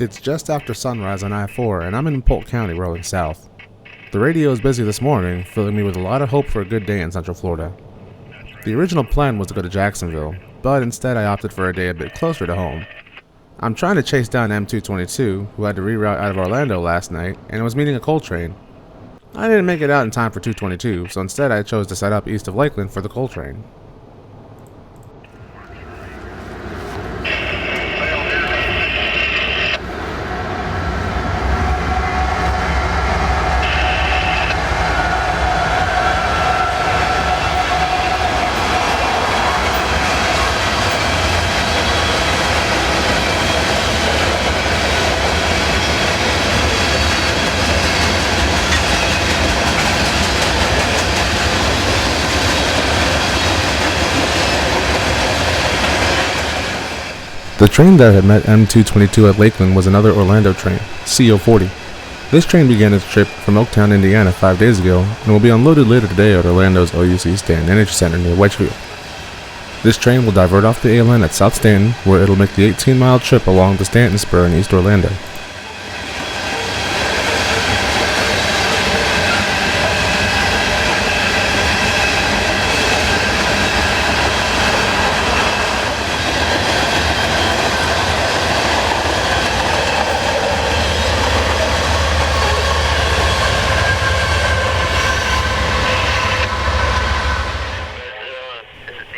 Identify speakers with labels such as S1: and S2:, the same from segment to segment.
S1: It's just after sunrise on I-4 and I'm in Polk County rolling south. The radio is busy this morning, filling me with a lot of hope for a good day in Central Florida. The original plan was to go to Jacksonville, but instead I opted for a day a bit closer to home. I'm trying to chase down M222, who had to reroute out of Orlando last night, and was meeting a coal train. I didn't make it out in time for 222, so instead I chose to set up east of Lakeland for the coal train. The train that had met M222 at Lakeland was another Orlando train, CO40. This train began its trip from Oaktown, Indiana 5 days ago and will be unloaded later today at Orlando's OUC Stanton Energy Center near Wedgefield. This train will divert off the A line at South Stanton, where it'll make the 18-mile trip along the Stanton Spur in East Orlando.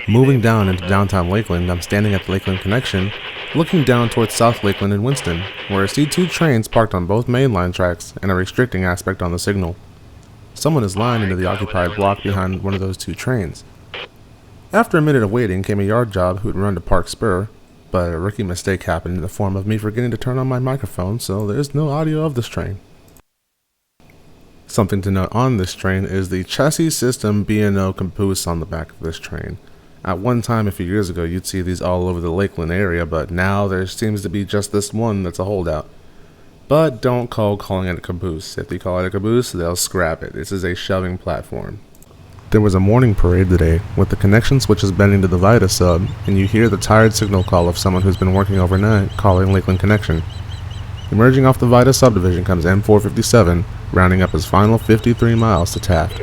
S1: Moving down into downtown Lakeland, I'm standing at the Lakeland Connection, looking down towards South Lakeland and Winston, where I see two trains parked on both mainline tracks and a restricting aspect on the signal. Someone is lined into the occupied block behind one of those two trains. After a minute of waiting came a yard job who had run to Park Spur, but a rookie mistake happened in the form of me forgetting to turn on my microphone, so there's no audio of this train. Something to note on this train is the chassis system B&O caboose on the back of this train. At one time a few years ago you'd see these all over the Lakeland area, but now there seems to be just this one that's a holdout. But don't calling it a caboose. If you call it a caboose, they'll scrap it. This is a shoving platform. There was a morning parade today, with the connection switches bending to the Vita sub, and you hear the tired signal call of someone who's been working overnight calling Lakeland Connection. Emerging off the Vita subdivision comes M457, rounding up his final 53 miles to Taft.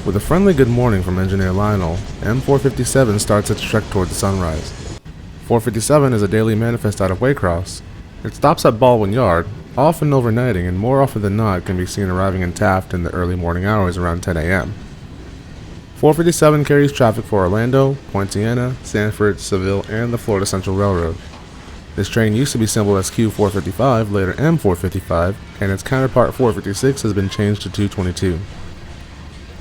S1: With a friendly good morning from engineer Lionel, M457 starts its trek toward the sunrise. 457 is a daily manifest out of Waycross. It stops at Baldwin Yard, often overnighting, and more often than not can be seen arriving in Taft in the early morning hours around 10 a.m. 457 carries traffic for Orlando, Poinciana, Sanford, Seville, and the Florida Central Railroad. This train used to be symbol as Q455, later M455, and its counterpart 456 has been changed to 222.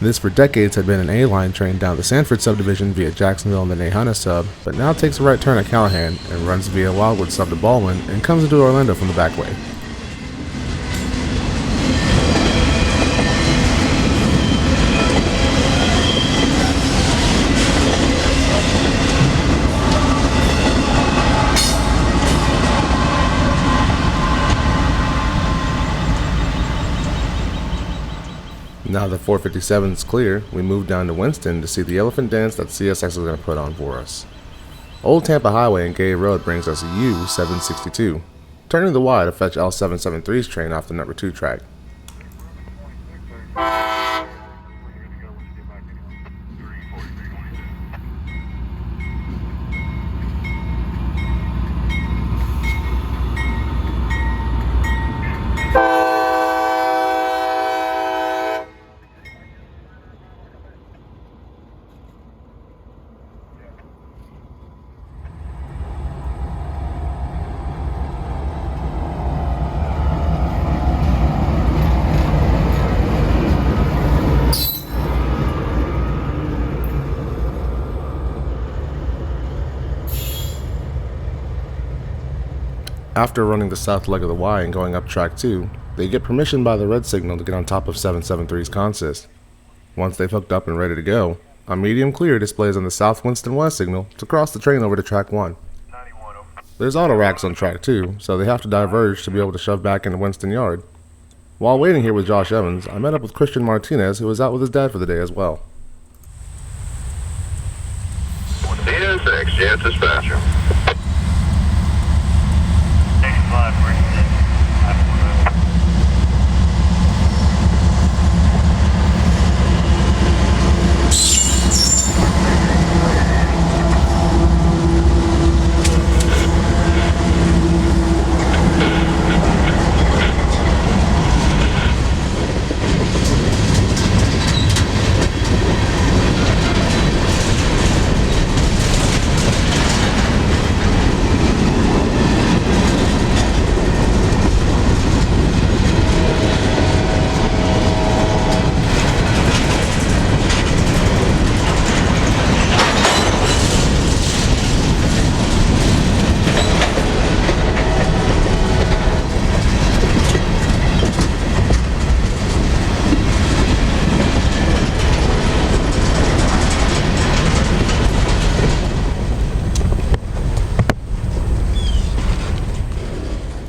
S1: This for decades had been an A-line train down the Sanford subdivision via Jacksonville and the Nahana sub, but now takes a right turn at Callahan and runs via Wildwood sub to Baldwin and comes into Orlando from the back way. Now that 457 is clear, we move down to Winston to see the elephant dance that CSX is going to put on for us. Old Tampa Highway and Gay Road brings us U762, turning the Y to fetch L773's train off the number 2 track. After running the south leg of the Y and going up track 2, they get permission by the red signal to get on top of 773's consist. Once they've hooked up and ready to go, a medium clear displays on the south Winston West signal to cross the train over to track 1. There's auto racks on track 2, so they have to diverge to be able to shove back into Winston Yard. While waiting here with Josh Evans, I met up with Christian Martinez, who was out with his dad for the day as well.
S2: CSX, yeah, dispatcher.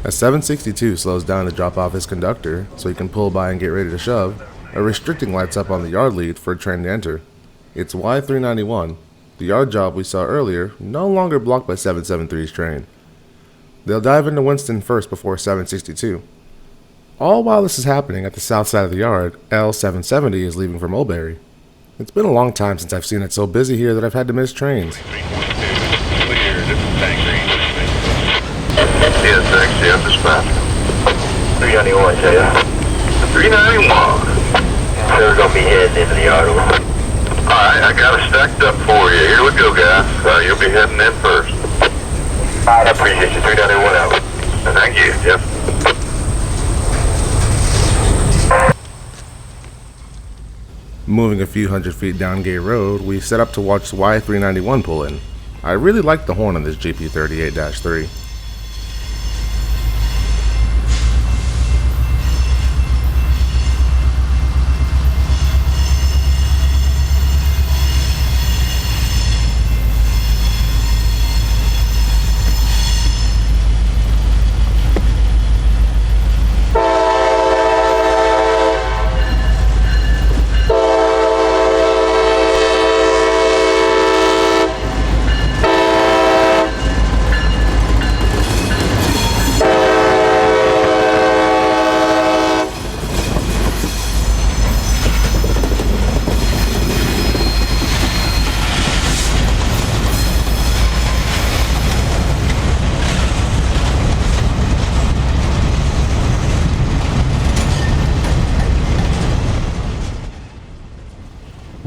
S1: As 762 slows down to drop off his conductor so he can pull by and get ready to shove, a restricting lights up on the yard lead for a train to enter. It's Y391, the yard job we saw earlier, no longer blocked by 773's train. They'll dive into Winston first before 762. All while this is happening at the south side of the yard, L770 is leaving for Mulberry. It's been a long time since I've seen it so busy here that I've had to miss trains.
S2: CSX, yeah, dispatcher. 391, tell ya. 391.
S3: So we're going to be heading into the yard.
S2: Alright, I got it stacked up for you. Here we go, guys. You'll be heading in first.
S3: I appreciate you. 391 out.
S2: Thank you, Jeff.
S1: Moving a few hundred feet down Gay Road, we set up to watch Y391 pull in. I really like the horn on this GP38-3.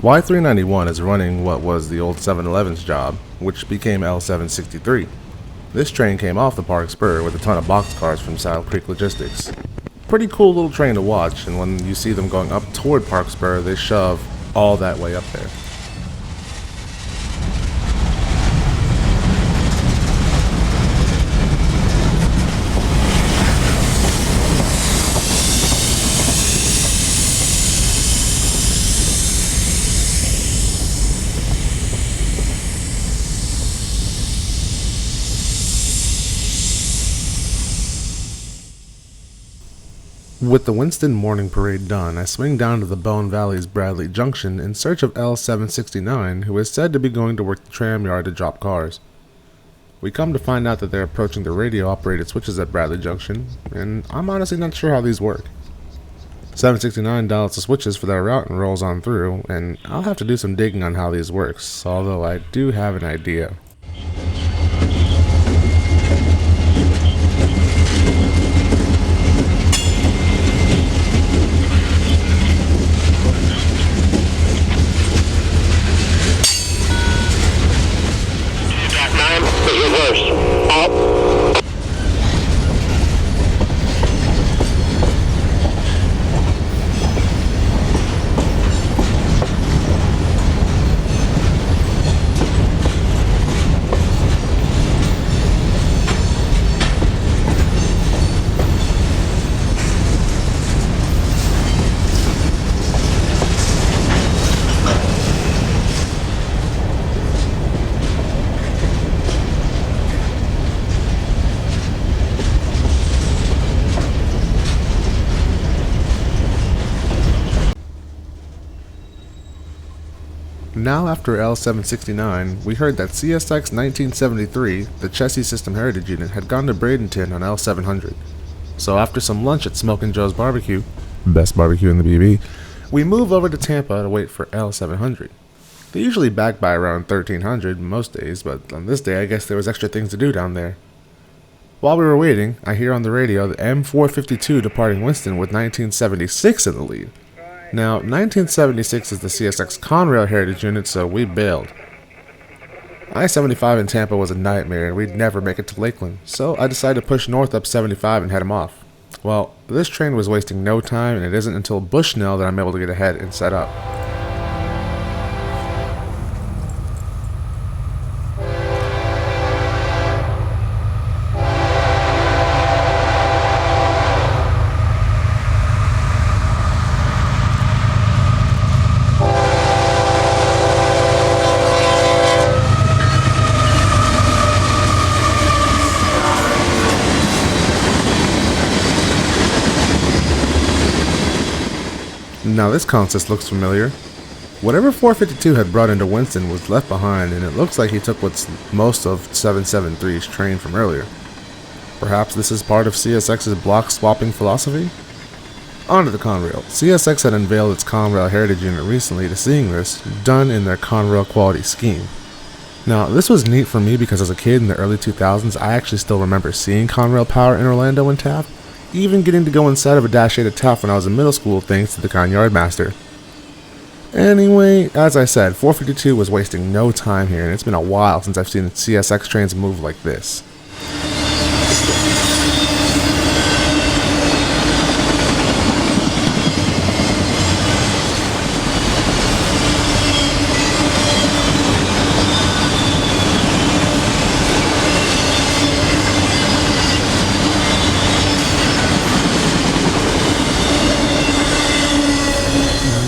S1: Y391 is running what was the old 711's job, which became L763. This train came off the Park Spur with a ton of boxcars from Saddle Creek Logistics. Pretty cool little train to watch, and when you see them going up toward Park Spur, they shove all that way up there. With the Winston morning parade done, I swing down to the Bone Valley's Bradley Junction in search of L769, who is said to be going to work the tram yard to drop cars. We come to find out that they're approaching the radio-operated switches at Bradley Junction, and I'm honestly not sure how these work. 769 dials the switches for that route and rolls on through, and I'll have to do some digging on how these works, although I do have an idea. Now after L769, we heard that CSX 1973, the Chessie System Heritage Unit, had gone to Bradenton on L700. So after some lunch at Smokin' Joe's Barbecue, best barbecue in the BB, we move over to Tampa to wait for L700. They're usually back by around 1300 most days, but on this day I guess there was extra things to do down there. While we were waiting, I hear on the radio the M452 departing Winston with 1976 in the lead. Now, 1976 is the CSX Conrail Heritage Unit, so we bailed. I-75 in Tampa was a nightmare and we'd never make it to Lakeland, so I decided to push north up 75 and head him off. Well, this train was wasting no time, and it isn't until Bushnell that I'm able to get ahead and set up. Now this consist looks familiar. Whatever 452 had brought into Winston was left behind, and it looks like he took what's most of 773's train from earlier. Perhaps this is part of CSX's block swapping philosophy? On to the Conrail. CSX had unveiled its Conrail Heritage Unit recently to seeing this done in their Conrail quality scheme. Now this was neat for me because as a kid in the early 2000s I actually still remember seeing Conrail power in Orlando and Taft, even getting to go inside of a Dash 8 at Taft when I was in middle school thanks to the kind yardmaster. Anyway, as I said, 452 was wasting no time here, and it's been a while since I've seen CSX trains move like this.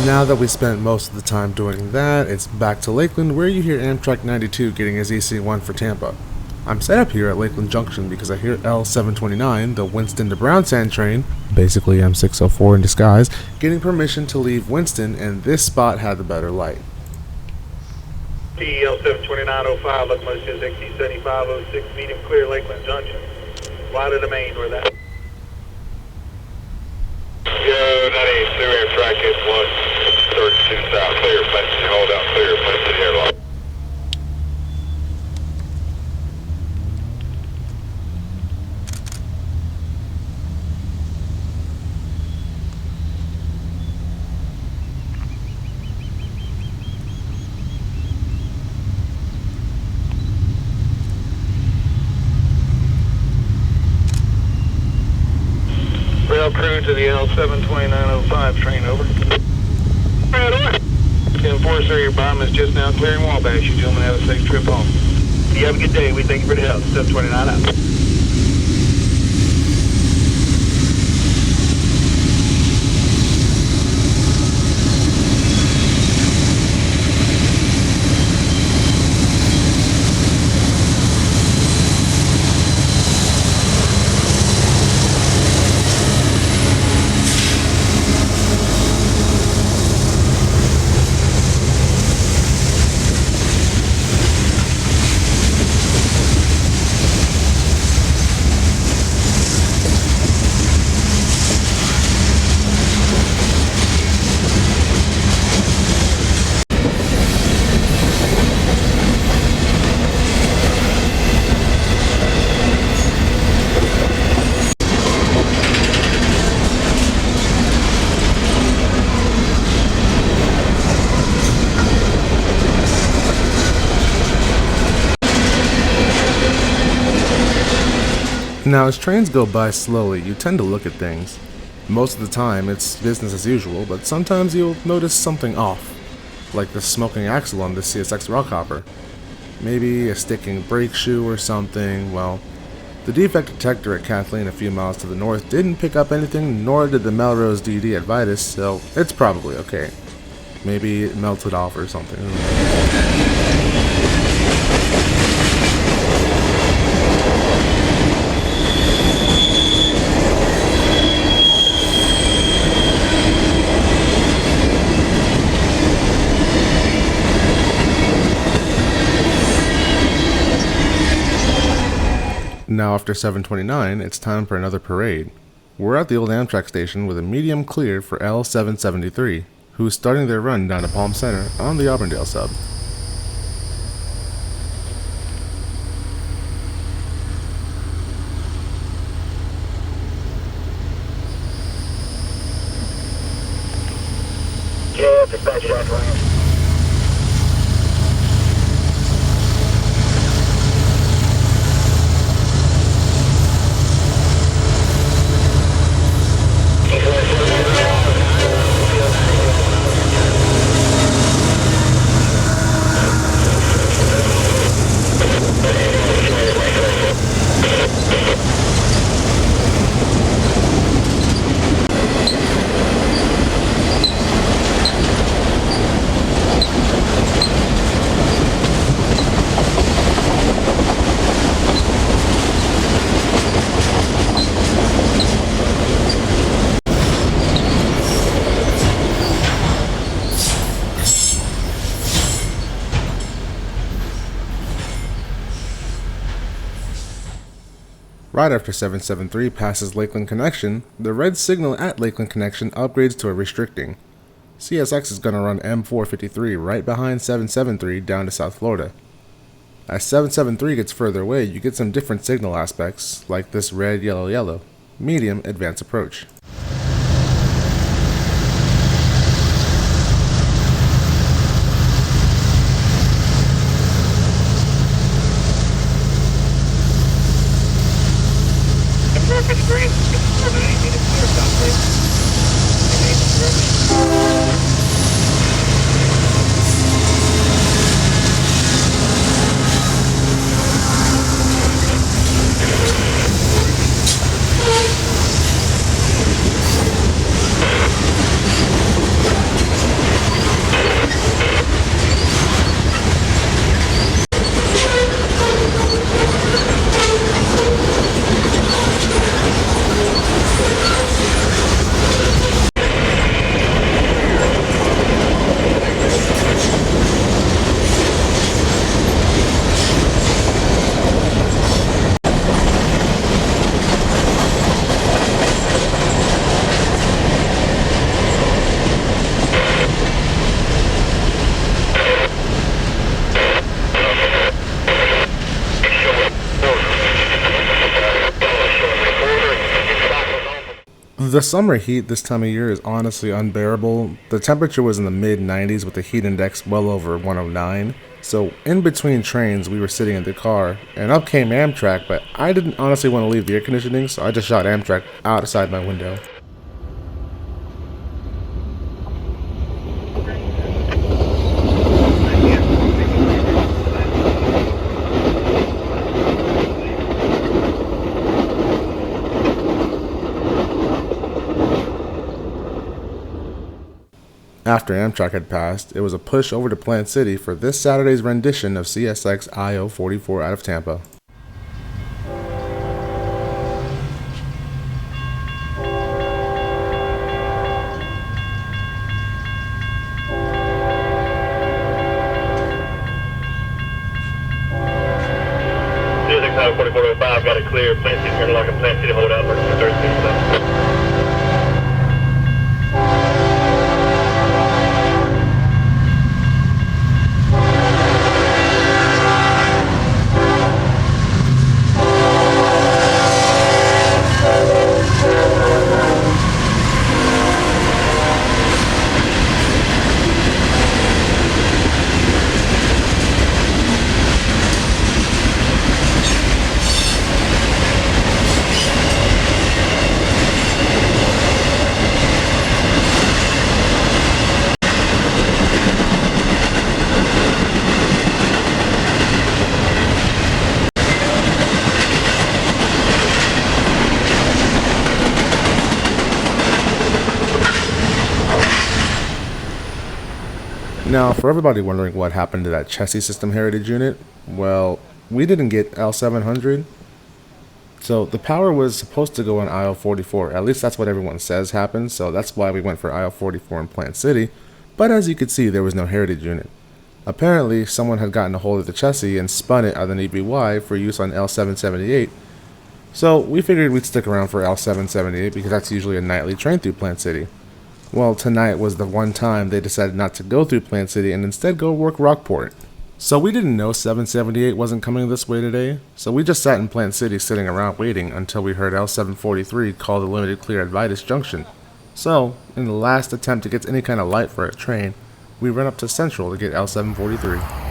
S1: Now that we spent most of the time doing that, it's back to Lakeland, where you hear Amtrak 92 getting his EC1 for Tampa. I'm set up here at Lakeland Junction because I hear L729, the Winston to Brownsand train, basically M604 in disguise, getting permission to leave Winston, and this spot had the better light.
S4: L72905, locomotive says XC7506, medium clear, Lakeland Junction. Wide of the main, where that?
S2: Yo, 98 through Amtrak S1, 32 south, clear, message, hold out, clear, message, airlock.
S4: Rail crew to the L72905 train, over. Right away. Enforcer, your bomb is just now clearing Wabash. You gentlemen have a safe trip home. You have a good day. We thank you for the help. 729 out.
S1: Now, as trains go by slowly, you tend to look at things. Most of the time, it's business as usual, but sometimes you'll notice something off, like the smoking axle on the CSX Rockhopper. Maybe a sticking brake shoe or something. Well, the defect detector at Kathleen a few miles to the north didn't pick up anything, nor did the Melrose DD at Vitus, so it's probably okay. Maybe it melted off or something. Now after 7:29, it's time for another parade. We're at the old Amtrak station with a medium clear for L773, who's starting their run down to Palm Center on the Auburndale sub.
S3: Yeah, dispatch that line.
S1: Right after 773 passes Lakeland Connection, the red signal at Lakeland Connection upgrades to a restricting. CSX is going to run M453 right behind 773 down to South Florida. As 773 gets further away, you get some different signal aspects, like this red, yellow, yellow, medium advance approach. The summer heat this time of year is honestly unbearable. The temperature was in the mid-90s with the heat index well over 109. So in between trains, we were sitting in the car, and up came Amtrak, but I didn't honestly want to leave the air conditioning, so I just shot Amtrak outside my window. After Amtrak had passed, it was a push over to Plant City for this Saturday's rendition of CSX I-044 out of Tampa.
S3: CSX I-4405 got a clear. Plant City, interlock and Plant City hold out for 36.
S1: Now, for everybody wondering what happened to that chassis system heritage unit, well, we didn't get L700. So the power was supposed to go in aisle 44, at least that's what everyone says happened, so that's why we went for aisle 44 in Plant City, but as you could see, there was no heritage unit. Apparently, someone had gotten a hold of the chassis and spun it on an EBY for use on L778, so we figured we'd stick around for L778 because that's usually a nightly train through Plant City. Well, tonight was the one time they decided not to go through Plant City and instead go work Rockport. So we didn't know 778 wasn't coming this way today, so we just sat in Plant City sitting around waiting until we heard L743 call the limited clear at Vitus Junction. So, in the last attempt to get any kind of light for a train, we ran up to Central to get L743.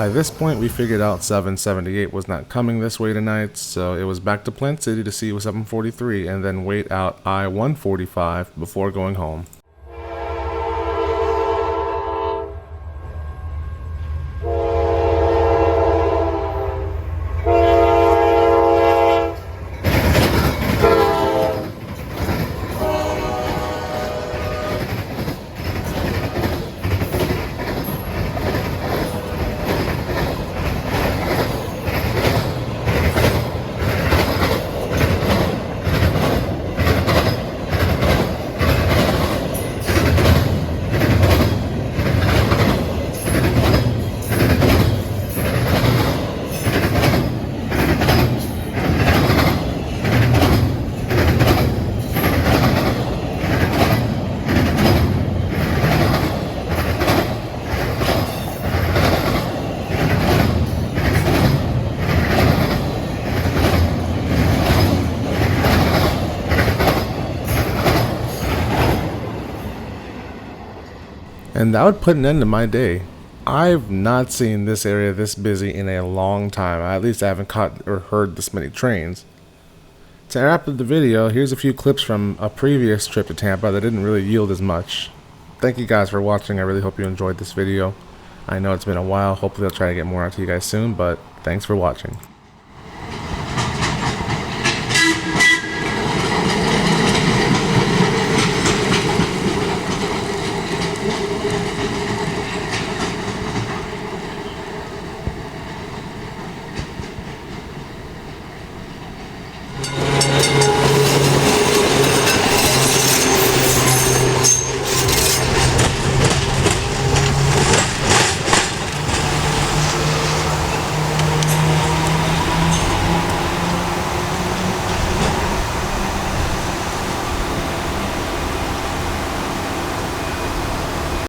S1: By this point, we figured out 778 was not coming this way tonight, so it was back to Plant City to see with 743 and then wait out I-145 before going home. And that would put an end to my day. I've not seen this area this busy in a long time. At least I haven't caught or heard this many trains. To wrap up the video, here's a few clips from a previous trip to Tampa that didn't really yield as much. Thank you guys for watching. I really hope you enjoyed this video. I know it's been a while. Hopefully I'll try to get more out to you guys soon, but thanks for watching.